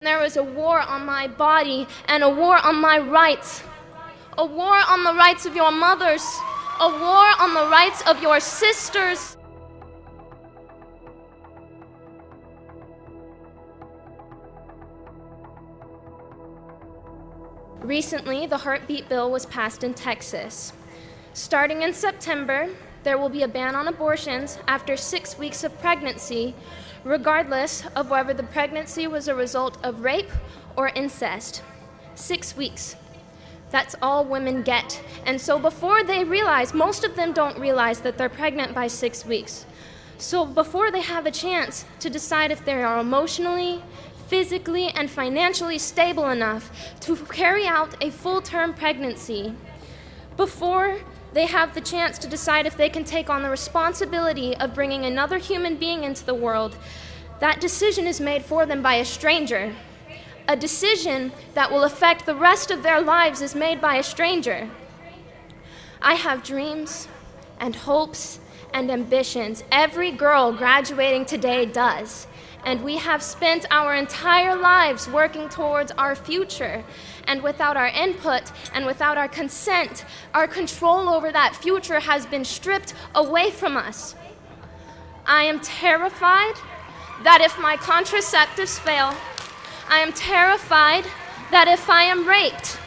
There is a war on my body and a war on my rights. A war on the rights of your mothers. A war on the rights of your sisters. Recently, the heartbeat bill was passed in Texas. Starting in September, there will be a ban on abortions after 6 weeks of pregnancy, regardless of whether the pregnancy was a result of rape or incest. 6 weeks. That's all women get. And so before they realize, most of them don't realize that they're pregnant by 6 weeks. So before they have a chance to decide if they are emotionally, physically, and financially stable enough to carry out a full-term pregnancy, before they have the chance to decide if they can take on the responsibility of bringing another human being into the world, that decision is made for them by a stranger. A decision that will affect the rest of their lives is made by a stranger. I have dreams and hopes and ambitions. Every girl graduating today does. And we have spent our entire lives working towards our future. And without our input and without our consent, our control over that future has been stripped away from us. I am terrified that if my contraceptives fail, I am terrified that if I am raped,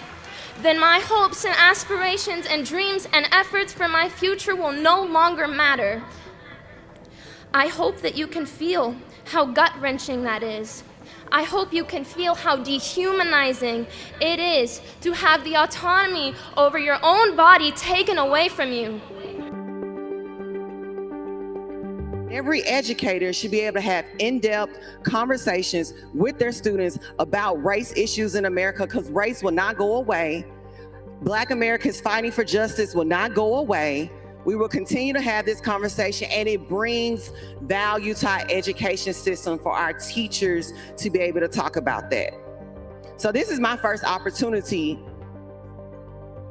then my hopes and aspirations and dreams and efforts for my future will no longer matter. I hope that you can feel how gut-wrenching that is. I hope you can feel how dehumanizing it is to have the autonomy over your own body taken away from you. Every educator should be able to have in-depth conversations with their students about race issues in America, because race will not go away. Black Americans fighting for justice will not go away. We will continue to have this conversation, and it brings value to our education system for our teachers to be able to talk about that. So this is my first opportunity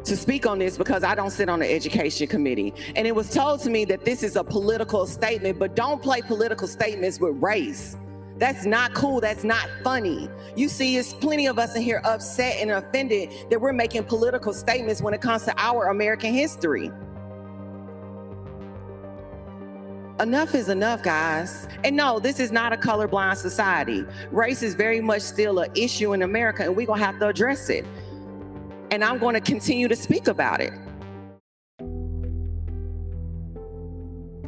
to speak on this because I don't sit on the education committee. And it was told to me that this is a political statement, but don't play political statements with race. That's not cool, that's not funny. You see, there's plenty of us in here upset and offended that we're making political statements when it comes to our American history. Enough is enough, guys. And no, this is not a colorblind society. Race is very much still an issue in America, and we're gonna have to address it. And I'm going to continue to speak about it.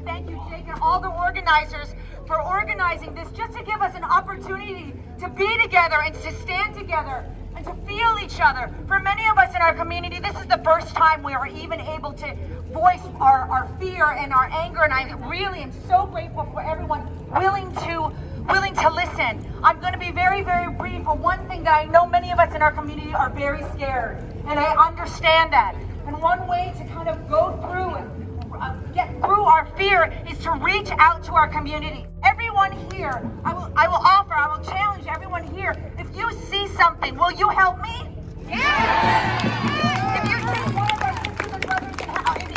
Thank you, Jake, and all the organizers for organizing this, just to give us an opportunity to be together and to stand together and to feel each other. For many of us in our community, this is the first time we are even able to voice our fear and our anger, and I really am so grateful for everyone willing to listen. I'm going to be very, very brief. For one thing that I know many of us in our community are very scared, and I understand that. And one way to kind of go through and get through our fear is to reach out to our community. Everyone here, I will challenge everyone here. If you see something, will you help me? Yeah! If you see one of our sisters and brothers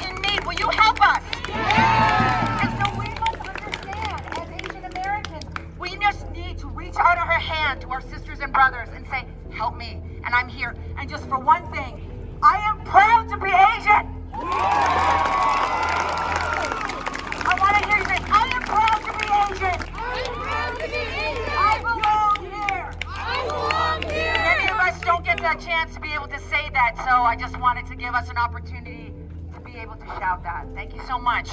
in need, will you help us? Yeah! And so we must understand, as Asian Americans, we just need to reach out our hand to our sisters and brothers and say, help me, and I'm here. And just for one thing, I am proud to be Asian. I want to hear you say, I am proud to be Asian. I am proud to be Asian. I belong here. I belong here. Many of us don't get that chance to be able to say that, so I just wanted to give us an opportunity to be able to shout that. Thank you so much.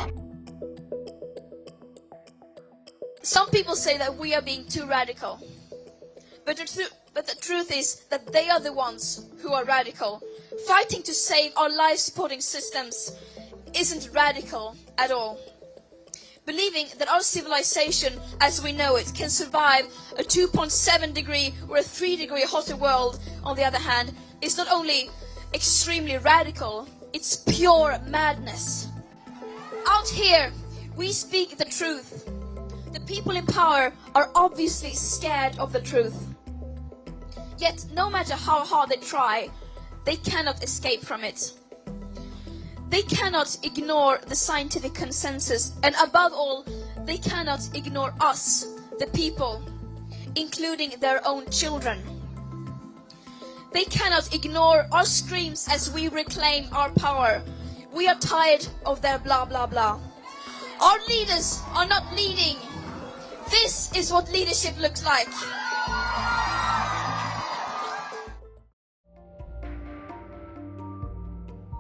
Some people say that we are being too radical. But the truth is that they are the ones who are radical. Fighting to save our life-supporting systems isn't radical at all. Believing that our civilization as we know it can survive a 2.7 degree or a 3 degree hotter world, on the other hand, is not only extremely radical, it's pure madness. Out here, we speak the truth. The people in power are obviously scared of the truth. Yet, no matter how hard they try, they cannot escape from it. They cannot ignore the scientific consensus, and above all, they cannot ignore us, the people. including their own children. They cannot ignore our screams as we reclaim our power. We are tired of their blah blah blah. Our leaders are not leading. This is what leadership looks like.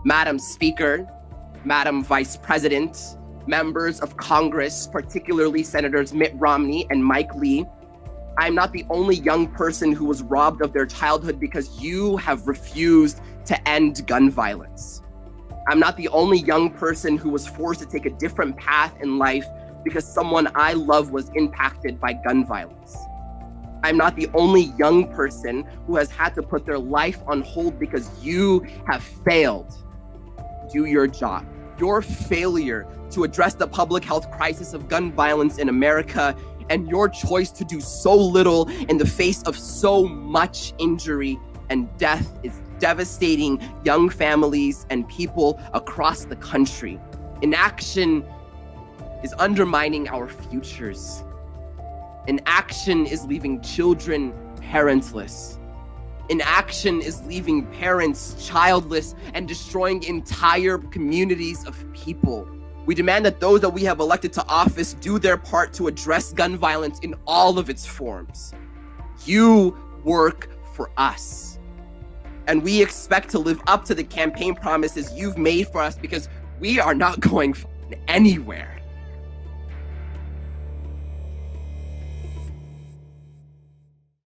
Madam Speaker, Madam Vice President, members of Congress, particularly Senators Mitt Romney and Mike Lee, I'm not the only young person who was robbed of their childhood because you have refused to end gun violence. I'm not the only young person who was forced to take a different path in life because someone I love was impacted by gun violence. I'm not the only young person who has had to put their life on hold because you have failed to do your job. Your failure to address the public health crisis of gun violence in America and your choice to do so little in the face of so much injury and death is devastating young families and people across the country. Inaction is undermining our futures. Inaction is leaving children parentless. Inaction is leaving parents childless and destroying entire communities of people. We demand that those that we have elected to office do their part to address gun violence in all of its forms. You work for us. And we expect to live up to the campaign promises you've made for us because we are not going anywhere.